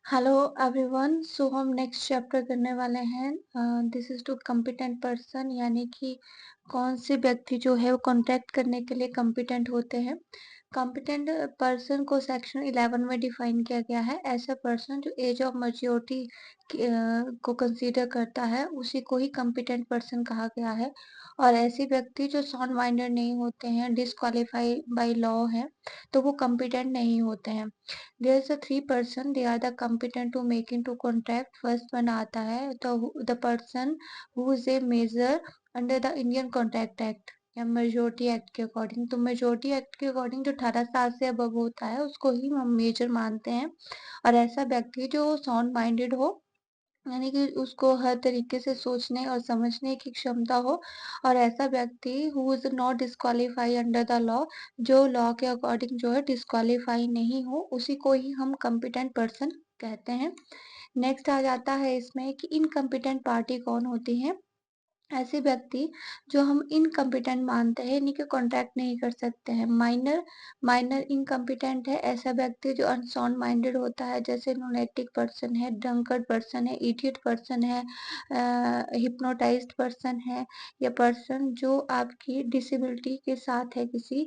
Hello everyone. सो हम next chapter करने वाले हैं। This is to competent person, यानी कि कौन से व्यक्ति जो है वो कॉन्टैक्ट करने के लिए कॉम्पिटेंट होते हैं। कॉम्पिटेंट पर्सन को सेक्शन 11 में डिफाइन किया गया है। ऐसा पर्सन जो एज ऑफ मैच्योरिटी को कंसीडर करता है उसी को ही कॉम्पिटेंट पर्सन कहा गया है। और ऐसे व्यक्ति जो साउंड माइंडेड नहीं होते हैं, डिस्क्वालीफाई बाय लॉ है, तो वो कॉम्पिटेंट नहीं होते हैं। There's a three person, they are the competent to make into contract. First one आता है तो the person who is a major under the Indian Contract Act या मेजोरिटी एक्ट के अकॉर्डिंग। तो मेजोरिटी एक्ट के अकॉर्डिंग जो 18 साल से अबव होता है उसको ही हम मेजर मानते हैं। और ऐसा व्यक्ति जो साउंड माइंडेड हो, यानी कि उसको हर तरीके से सोचने और समझने की क्षमता हो। और ऐसा व्यक्ति who is not disqualify under the law, जो लॉ के अकॉर्डिंग जो है डिस्क्वालीफाई नहीं हो, उसी को ही हम कॉम्पिटेंट पर्सन कहते हैं। नेक्स्ट आ जाता है इसमें कि इनकम्पिटेंट पार्टी कौन होती है। ऐसे व्यक्ति जो हम इनकम्पिटेंट मानते हैं, यानी कि कॉन्ट्रैक्ट नहीं कर सकते हैं। माइनर माइनर इनकम्पिटेंट है ऐसा व्यक्ति जो अनसाउंड माइंडेड होता है, जैसे लुनेटिक पर्सन है, ड्रंकर्ड पर्सन है, इडियट पर्सन है, हिप्नोटाइज्ड पर्सन है, या पर्सन जो आपकी डिसेबिलिटी के साथ है किसी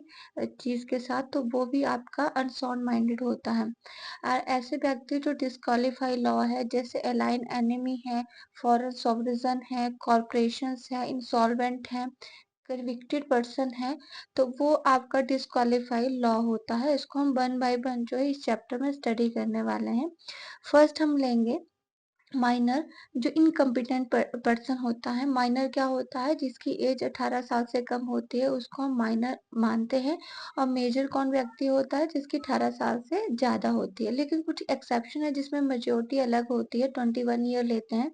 चीज के साथ, तो वो भी आपका अनसाउंड माइंडेड होता है। और ऐसे व्यक्ति जो डिस्क्वालीफाई लॉ है, जैसे अलाइन एनिमी है, फॉरेन सॉवरेन है, कॉरपोरेशंस है, इंसॉल्वेंट है, कन्विक्टेड पर्सन है, तो वो आपका डिस्क्वालीफाई लॉ होता है। इसको हम वन बाय वन जो है इस चैप्टर में स्टडी करने वाले हैं। फर्स्ट हम लेंगे माइनर, जो इनकम्पिटेंट पर्सन होता है। माइनर क्या होता है? जिसकी एज 18 साल से कम होती है उसको हम माइनर मानते हैं। और मेजर कौन व्यक्ति होता है? जिसकी 18 साल से ज्यादा होती है। लेकिन कुछ एक्सेप्शन है जिसमें मेजोरिटी अलग होती है, 21 ईयर लेते हैं।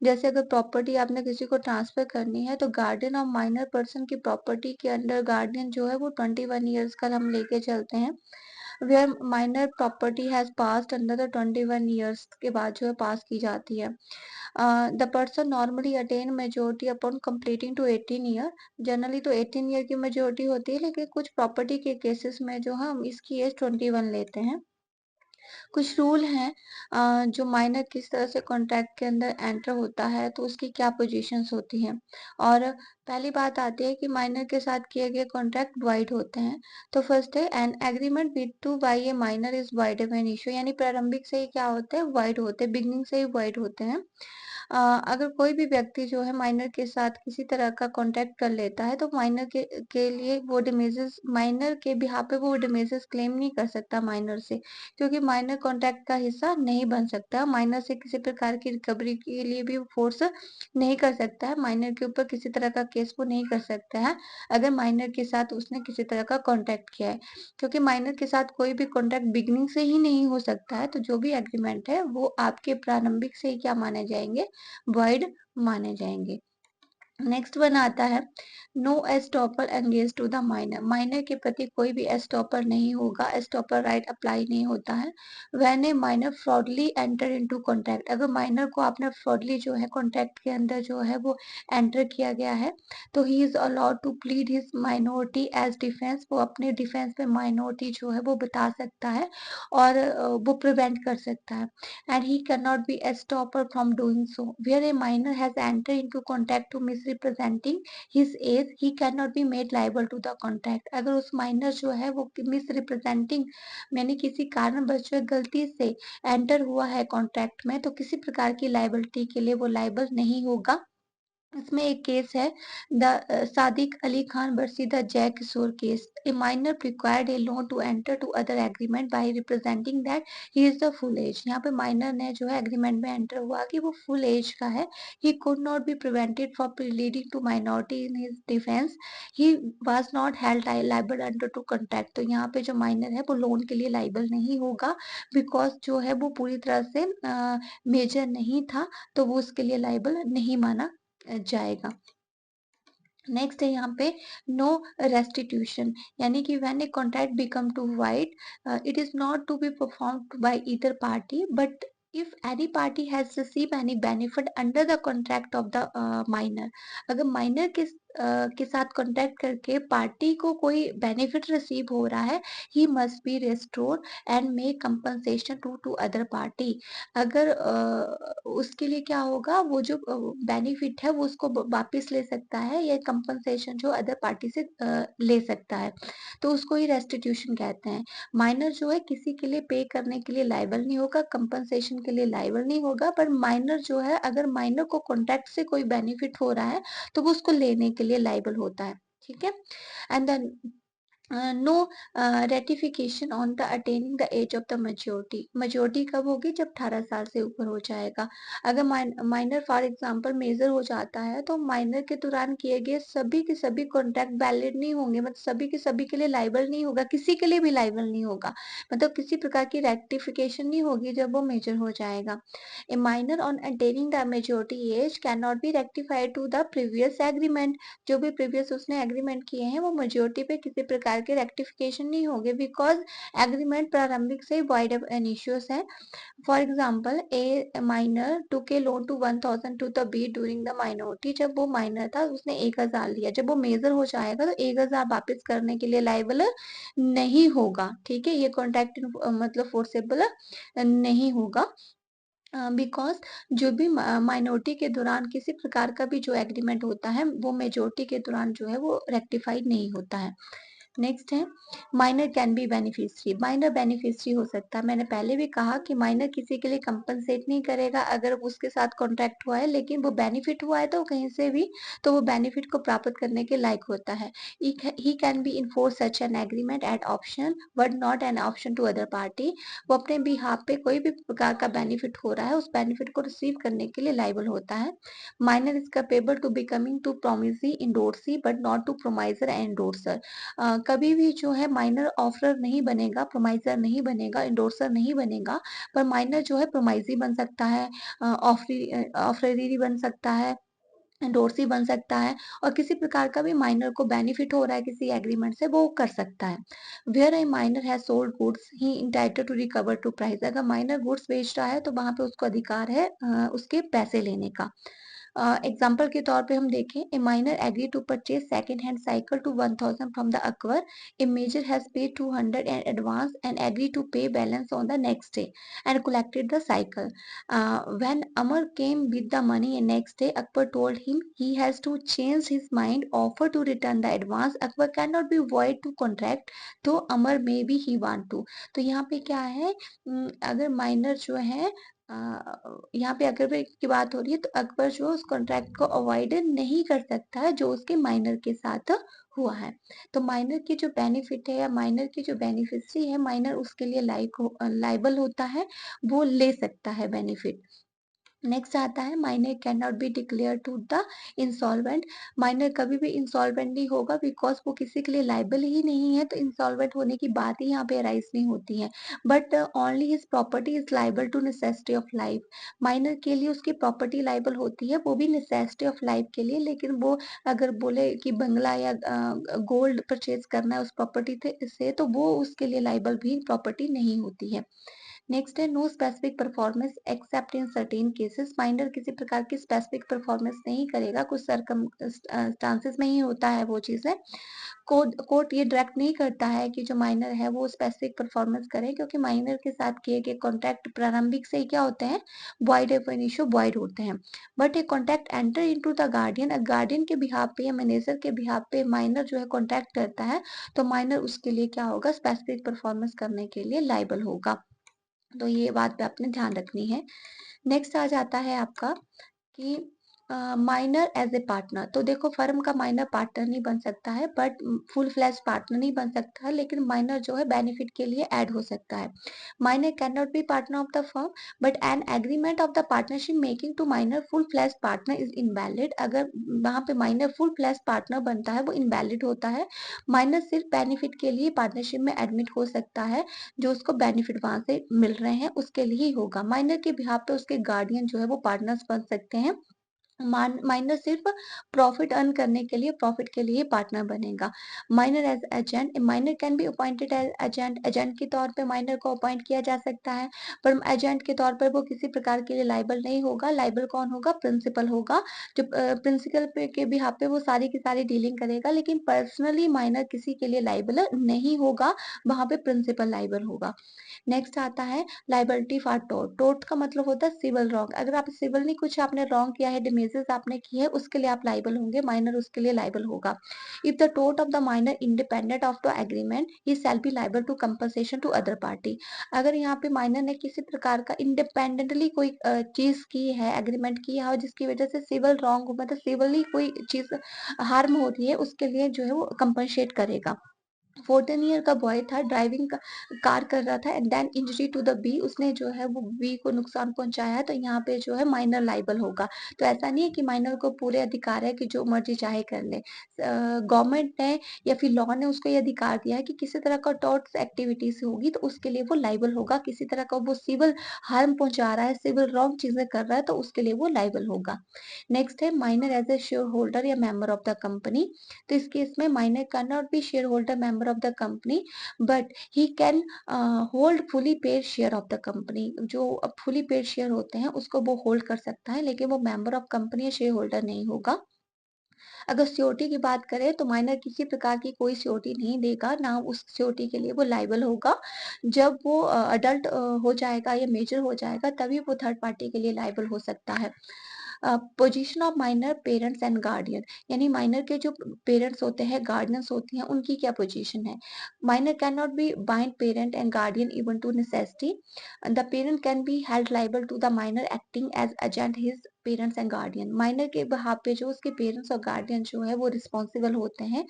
जैसे अगर प्रॉपर्टी आपने किसी को ट्रांसफर करनी है तो गार्डियन और माइनर पर्सन की प्रॉपर्टी के अंडर गार्डियन जो है वो 21 ईयर्स का हम लेके चलते हैं। Where minor property has passed under the 21 years के बाद जो है पास की जाती है। The person normally attain majority upon completing to 18 year. Generally तो 18 ईयर की मेजोरिटी होती है, लेकिन कुछ प्रॉपर्टी के केसेस में जो हम इसकी एज 21 लेते हैं। कुछ रूल हैं जो माइनर किस तरह से कॉन्ट्रैक्ट के अंदर एंटर होता है तो उसकी क्या पोजीशंस होती हैं। और पहली बात आती है कि माइनर के साथ किए गए कॉन्ट्रैक्ट वाइड होते हैं। तो फर्स्ट है an agreement with to by a minor is void of an issue, यानी प्रारंभिक से ही क्या होते हैं? वाइड होते हैं, बिगनिंग से ही वाइड होते हैं। अगर कोई भी व्यक्ति जो है माइनर के साथ किसी तरह का कॉन्टैक्ट कर लेता है तो माइनर के लिए वो डैमेजेस, माइनर के बिहाफ पे वो डैमेजेस क्लेम नहीं कर सकता माइनर से, क्योंकि माइनर कॉन्ट्रैक्ट का हिस्सा नहीं बन सकता। माइनर से किसी प्रकार की रिकवरी के लिए भी फोर्स नहीं कर सकता है, माइनर के ऊपर किसी तरह का केस वो नहीं कर सकता है अगर माइनर के साथ उसने किसी तरह का कॉन्ट्रैक्ट किया है। क्योंकि माइनर के साथ कोई भी कॉन्ट्रैक्ट बिगनिंग से ही नहीं हो सकता है, तो जो भी एग्रीमेंट है वो आपके प्रारंभिक से ही क्या माने जाएंगे? वॉइड माने जाएंगे। नेक्स्ट वन आता है no estoppel engage to the minor. Minor के प्रति कोई भी एस्टॉपर नहीं होगा, एस्टॉपर राइट अप्लाई नहीं होता है। When a minor fraudly enter into contract, अगर माइनर को आपने फ्रॉडली जो है कॉन्ट्रैक्ट के अंदर जो है वो एंटर किया गया है, तो he is allowed to plead his minority as defence. वो अपने डिफेंस में माइनॉरिटी जो है वो बता सकता है और वो प्रिवेंट कर सकता है। And he cannot be a stopper from doing so. Where a minor has entered into contact to misrepresenting his age, he cannot be made liable to the contract. अगर उस minor जो है वो misrepresenting यानी किसी कारणवश जो गलती से एंटर हुआ है कॉन्ट्रैक्ट में, तो किसी प्रकार की लाइबिलिटी के लिए वो लाइबल नहीं होगा। इसमें एक केस है the Sadiq Ali Khan versus the Jai Kishore case. A minor procured a loan to enter to other agreement by representing that he is the full age. यहाँ पे माइनर ने जो है एग्रीमेंट में एंटर हुआ कि वो फुल एज का है। He could not be prevented from pleading to minority in his defence. He was not held liable under to contract. तो यहाँ पे जो माइनर है वो लोन के लिए लाइबल नहीं होगा, बिकॉज जो है वो पूरी तरह से मेजर नहीं था, तो वो उसके लिए लाइबल नहीं माना जाएगा। नेक्स्ट है यहाँ पे नो रेस्टिट्यूशन, यानी कि when a contract become to void, it is not to be performed by either party, but if any party has received any benefit under the contract of the minor। अगर minor के के साथ contact करके party को कोई benefit receive हो रहा है, he must be restore and make compensation to other party. अगर उसके लिए क्या होगा, वो जो बेनिफिट है वो उसको वापस ले सकता है, या कंपनसेशन जो अदर पार्टी से ले सकता है, तो उसको ही रेस्टिट्यूशन कहते हैं। माइनर जो है किसी के लिए पे करने के लिए लायबल नहीं होगा, कंपनसेशन के लिए लायबल नहीं होगा, पर माइनर जो है अगर माइनर को कॉन्ट्रैक्ट से कोई बेनिफिट हो रहा है तो वो उसको लेने के लिए लायबल होता है। ठीक है। And then no ratification on the attaining the age of the maturity. Maturity कब होगी, जब 18 साल से ऊपर हो जाएगा। अगर माइनर फॉर एग्जांपल मेजर हो जाता है तो माइनर के दौरान किए गए सभी के सभी कॉन्ट्रैक्ट वैलिड नहीं होंगे, मतलब सभी के सभी के लिए लाइबल नहीं होगा, किसी के लिए भी लाइबल नहीं होगा, मतलब किसी प्रकार की रेक्टिफिकेशन नहीं होगी जब वो मेजर हो जाएगा। A minor on attaining the maturity age can not be rectified to the previous agreement. जो भी प्रीवियस उसने एग्रीमेंट किए हैं वो मेजोरिटी पे किसी प्रकार के रेक्टिफिकेशन नहीं होंगे, बिकॉज एग्रीमेंट प्रारंभिक से वॉइड ऑफ इनिशियस है। For example a minor took a loan to 1000 to the B during the minority. जब वो माइनर था उसने 1000 लिया, जब वो मेजर हो जाएगा तो 1000 वापस करने के लिए लाइबल नहीं होगा। ठीक है, ये कॉन्ट्रैक्ट मतलब फोर्सेबल नहीं होगा, बिकॉज जो भी माइनॉरिटी के दौरान किसी प्रकार का भी जो एग्रीमेंट होता है वो मेजोरिटी के दौरान जो है वो रेक्टिफाइड नहीं होता है। नेक्स्ट है minor can B beneficiary. Minor beneficiary हो सकता है। मैंने पहले भी कहा कि माइनर किसी के लिए कंपनसेट नहीं करेगा अगर उसके साथ कॉन्ट्रैक्ट हुआ है, लेकिन वो बेनिफिट हुआ है तो कहीं से भी तो वो बेनिफिट को प्राप्त करने के लायक होता है। He can be enforce such an agreement at option but not an option to other party. वो अपने बिहाफ पे कोई भी प्रकार का बेनिफिट हो रहा है उस बेनिफिट को रिसीव करने के लिए लाइबल होता है। Minor is capable to becoming to promisee endorsee but not to promisor and endorser. कभी भी जो है माइनर ऑफरर नहीं बनेगा, प्रोमाइजर नहीं बनेगा, इंडोर्सर नहीं बनेगा, पर माइनर जो है प्रोमाइजी बन सकता है, ऑफररी बन सकता है, एंडोर्सी बन सकता है, और किसी प्रकार का भी माइनर को बेनिफिट हो रहा है किसी एग्रीमेंट से वो कर सकता है। Where a minor has sold goods he entitled to recover to price. अगर माइनर गुड्स बेच रहा है तो वहां पे उसको अधिकार है उसके पैसे लेने का। एग्जाम्पल के तौर पे हम देखें, a minor agree to purchase second hand cycle to 1000 from the Akbar. A major has paid 200 in advance and agreed to pay balance on the next day and collected the cycle. When Amar came with the money next day, Akbar told him he has to change his mind, offer to return the advance. Akbar cannot be void to contract, तो अमर में भी he want to. तो यहाँ पे क्या है, अगर minor जो है यहाँ पे अकबर की बात हो रही है तो अकबर जो उस कॉन्ट्रैक्ट को अवॉइड नहीं कर सकता है जो उसके माइनर के साथ हुआ है। तो माइनर की जो बेनिफिट है या माइनर की जो बेनिफिशियरी है, माइनर उसके लिए लाइबल होता है, वो ले सकता है बेनिफिट। नेक्स्ट आता है minor can not be declare to the insolvent. Minor कभी भी इंसॉल्वेंट नहीं होगा बिकॉज वो किसी के लिए लाइबल ही नहीं है, तो इंसॉल्वेंट होने की बात ही यहाँ पे अराइज नहीं होती है। But only his property is liable to necessity of life. Minor के लिए उसकी प्रॉपर्टी लाइबल होती है, वो भी नेसेसिटी ऑफ लाइफ के लिए, लेकिन वो अगर बोले कि बंगला या गोल्ड परचेज करना है उस प्रॉपर्टी से तो वो उसके लिए लाइबल भी प्रॉपर्टी नहीं होती है। नेक्स्ट है no specific performance except in certain cases. Minor किसी प्रकार की स्पेसिफिक परफॉर्मेंस नहीं करेगा, कुछ सर्कमस्टांसेस में ही होता है वो चीजें। कोर्ट ये डायरेक्ट नहीं करता है कि जो माइनर है वो स्पेसिफिक परफॉर्मेंस करे, क्योंकि माइनर के साथ किए गए कॉन्ट्रैक्ट प्रारंभिक से ही क्या होते हैं, वॉइड एफ इनिशियो वॉइड होते हैं। बट ये contract enter into the guardian, guardian के बिहाफ पे या मैनेजर के बिहाफ पे माइनर जो है कॉन्ट्रैक्ट करता है, तो माइनर उसके लिए क्या होगा, स्पेसिफिक परफॉर्मेंस करने के लिए लाइबल होगा। तो ये बात पे आपने ध्यान रखनी है। नेक्स्ट आ जाता है आपका कि माइनर एज ए पार्टनर। तो देखो फर्म का माइनर पार्टनर नहीं बन सकता है, बट फुल फ्लैश पार्टनर नहीं बन सकता है, लेकिन माइनर जो है बेनिफिट के लिए ऐड हो सकता है। Minor can not be partner of the firm but an agreement of the partnership making to minor full flash partner is invalid. अगर वहां पे माइनर फुल फ्लैश पार्टनर बनता है वो इनवैलिड होता है। माइनर सिर्फ बेनिफिट के लिए पार्टनरशिप में एडमिट हो सकता है, जो उसको बेनिफिट वहां से मिल रहे हैं उसके लिए ही होगा। माइनर के बिहाफ पे उसके गार्डियन जो है वो पार्टनर्स बन सकते हैं, माइनर सिर्फ प्रॉफिट अर्न करने के लिए, प्रॉफिट के लिए पार्टनर बनेगा। Minor as agent, minor can be appointed as agent, agent के तौर पे माइनर को अपॉइंट किया जा सकता है, पर एजेंट के तौर पर वो किसी प्रकार के लिए लाइबल नहीं होगा। लाइबल कौन होगा? प्रिंसिपल होगा, जो प्रिंसिपल पे के बिहाफ पे वो सारी की सारी डीलिंग करेगा, लेकिन पर्सनली माइनर किसी के लिए लाइबल नहीं होगा, वहां पे प्रिंसिपल लाइबल होगा। नेक्स्ट आता है लाइबिलिटी फॉर टोर्ट। टोर्ट का मतलब होता है सिविल रॉन्ग। अगर आप सिविल नहीं, कुछ आपने रॉन्ग किया है, डेमेजेस आपने की है, उसके लिए आप लाइबल होंगे, माइनर उसके लिए लाइबल होगा। If the tort of the minor independent of the agreement, he shall be liable to compensation to other party. अगर यहाँ पे माइनर ने किसी प्रकार का इंडिपेंडेंटली कोई चीज की है, एग्रीमेंट किया है, जिसकी वजह से सिविल रॉन्ग हो, मतलब सिविली कोई चीज हार्म हो रही है, उसके लिए जो है वो कंपनसेट करेगा। 14 ईयर का बॉय था, ड्राइविंग कार कर रहा था, and then injury to the B, उसने जो है वो बी को नुकसान पहुंचाया, तो यहाँ पे जो है माइनर लाइबल होगा। तो ऐसा नहीं है कि माइनर को पूरे अधिकार है कि जो मर्जी चाहे कर ले। गवर्नमेंट ने या फिर लॉ ने उसको ये अधिकार दिया है कि किसी तरह का टॉर्ट्स एक्टिविटीज होगी तो उसके लिए वो लाइबल होगा। किसी तरह का वो सिविल हार्म पहुंचा रहा है, सिविल रॉन्ग चीजें कर रहा है, तो उसके लिए वो लाइबल होगा। नेक्स्ट है minor as a shareholder या मेंबर ऑफ द कंपनी। तो इस केस में minor can not be shareholder member of the company, but he can hold fully paid share of the company. जो fully paid share होते हैं उसको वो hold कर सकता है, लेकिन वो मेंबर ऑफ कंपनी या शेयर होल्डर नहीं होगा। अगर सीओटी की बात करें तो माइनर किसी प्रकार की कोई सीओटी नहीं देगा, ना उस सीओटी के लिए वो लाइबल होगा। जब वो अडल्ट हो जाएगा या मेजर हो जाएगा, तभी वो थर्ड पार्टी के लिए लाइबल हो सकता है। Position of minor, parents and guardian, यानी माइनर के जो पेरेंट्स होते हैं, गार्डियंस होती हैं, उनकी क्या पोजीशन है? Minor can not be bind parent and guardian even to necessity. The parent can be held liable to the minor acting as agent his parents and guardian. Minor के behalf पे जो उसके parents और guardian जो है वो responsible होते हैं।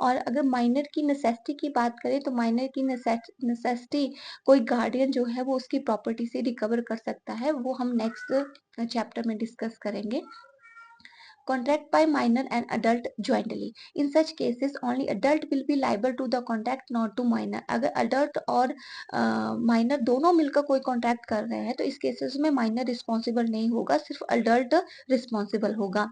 और अगर माइनर की नेसेसिटी की बात करें तो माइनर की नेसेसिटी कोई गार्डियन जो है वो उसकी प्रॉपर्टी से रिकवर कर सकता है, वो हम नेक्स्ट चैप्टर में डिस्कस करेंगे। Contract by minor and adult jointly. In such cases, only adult will be liable to the contract, not to minor. अगर adult और minor दोनों मिलकर कोई contract कर रहे हैं तो इस cases में minor responsible नहीं होगा, सिर्फ adult responsible होगा।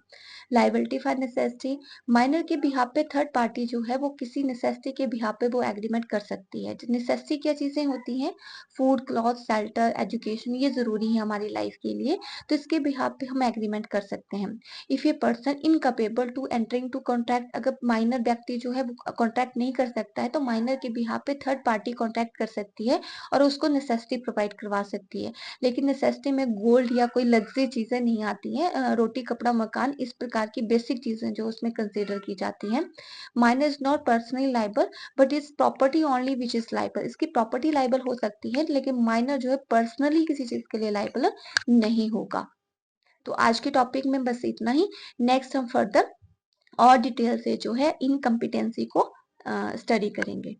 Liability for necessity, minor के बिहाफ पे थर्ड पार्टी जो है वो किसी necessity के बिहाफ पे वो एग्रीमेंट कर सकती है। necessity क्या चीजें होती हैं? फूड, क्लॉथ, शेल्टर, एजुकेशन, ये जरूरी है हमारी लाइफ के लिए, तो इसके बिहाफ पे हम एग्रीमेंट कर सकते हैं। If a person incapable to entering to contract, अगर माइनर व्यक्ति जो है वो कॉन्ट्रैक्ट नहीं कर सकता है तो माइनर के बिहाफ पे थर्ड पार्टी कॉन्ट्रैक्ट कर सकती है और उसको नेसेसिटी प्रोवाइड करवा सकती है। लेकिन नेसेसिटी में गोल्ड या कोई लग्जरी चीजें नहीं आती हैं, रोटी, कपड़ा, मकान, इस प्रकार की बेसिक चीजें जो उसमें कंसिडर की जाती हैं। Minor is not personally liable but is property only which is liable. इसकी प्रॉपर्टी लाइबल हो सकती है, लेकिन माइनर जो है पर्सनली किसी चीज के लिए लाइबल नहीं होगा। तो आज के टॉपिक में बस इतना ही। नेक्स्ट हम फर्दर और डिटेल से जो है इनकम्पिटेंसी को स्टडी करेंगे।